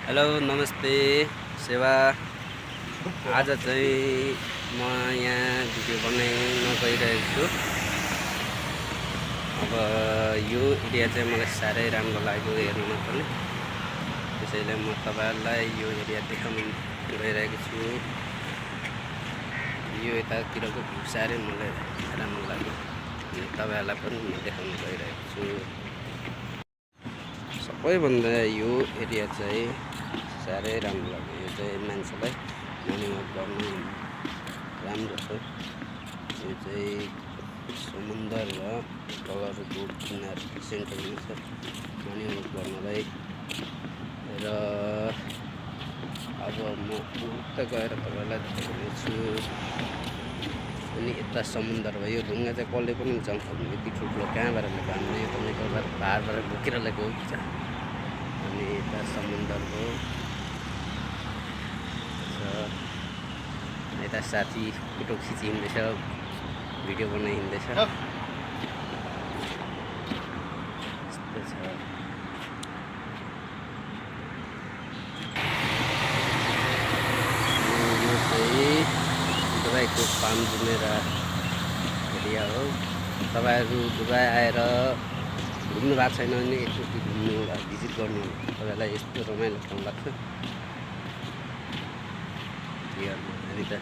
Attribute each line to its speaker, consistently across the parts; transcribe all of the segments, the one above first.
Speaker 1: Hello नमस्ते सेवा। आज चाहिँ म यहाँ भिडियो बनाउन गइरहेको छु। अब यो एरिया चाहिँ मलाई साह्रै राम्रो लाग्यो हेर्नमा पनि, त्यसैले म तपाईहरुलाई यो एरिया देखाउन गइरहेको छु। यो यतातिरको भ्यू साह्रै मलाई राम्रो लाग्यो अनि तपाईहरुलाई पनि म देखाउन गइरहेको छु। सबैभन्दा यो एरिया चाहिँ साह्रै राम्रो लाग्यो। यो चाहिँ मान्छेलाई मर्निङ वाक गर्नु राम्रो छ। यो चाहिँ समुद्र र तलको किनार सेन्टरमा छ मर्निङ वाक गर्नलाई। र अब म उता गएर तपाईलाई देखाउनेछु। अनि यता समुद्र भयो। ढुङ्गा चाहिँ कसले पनि जङ्गल यति ठुलो कहाँबाट ल्याएको हामीले यो तपाईँको पाहाडबाट बोकेर ल्याएको हो कि। अनि यता समुद्र हो। यता साथी फोटो खिचिँदैछ, भिडियो बनाइँदैछ। यस्तो छ। यो चाहिँ दुबईको पाम जुमेरा एरिया हो। तपाईहरु दुबई आएर घुम्नु भएको छैन भने एकचोटि घुम्नु होला, भिजिट गर्नु होला। तपाईलाई यस्तो रमाइलो ठाउँ लाग्छ। अनि त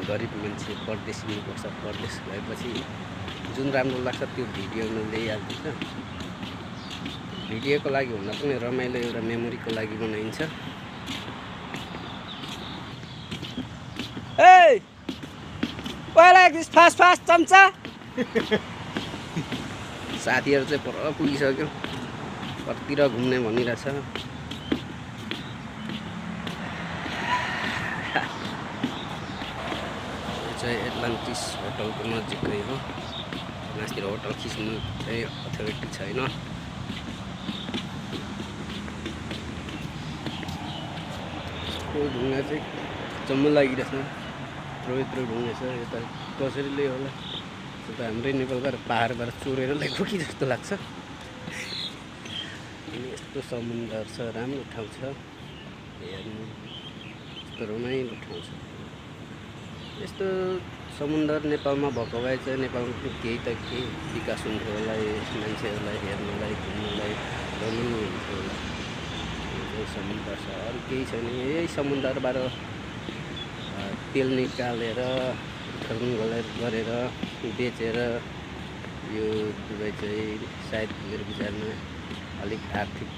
Speaker 1: गरिब मान्छे परदेश हिँड्नुपर्छ। परदेश गएपछि जुन राम्रो लाग्छ त्यो भिडियोमा ल्याइहाल्छ। भिडियोको लागि भन्दा पनि रमाइलो एउटा मेमोरीको लागि बनाइन्छ। ए वाइ दिस फास्ट फास्ट चम्चा। साथीहरु चाहिँ पर पुगिसक्यो, कतितिर घुम्ने भनिरहेछ। एटलान्टिस होटलको नजिकै हो। माथितिर होटल खिच्नु चाहिँ अथोरिटी छैन। ढुङ्गा चाहिँ जम्मै लागिरहेछ। यत्रो ढुङ्गा छ। यता कसरी ल्यायो होला। यो त हाम्रै नेपालबाट पाहाडबाट चोरेर ल्याएको कि जस्तो लाग्छ। अनि यस्तो समुद्र छ, राम्रो ठाउँ छ हेर्नु। यस्तो रमाइलो ठाउँ छ। यस्तो समुद्र नेपालमा भएको भए चाहिँ नेपालमा केही त केही विकास हुन्थ्यो होला। मान्छेहरूलाई हेर्नलाई घुम्नलाई रमाइलो हुन्थ्यो होला। यो समुद्र छ, अरू केही छैन। यही समुद्रबाट तेल निकालेर उत्खनन गरेर बेचेर यो दुबई चाहिँ सायद मेरो विचारमा अलिक आर्थिक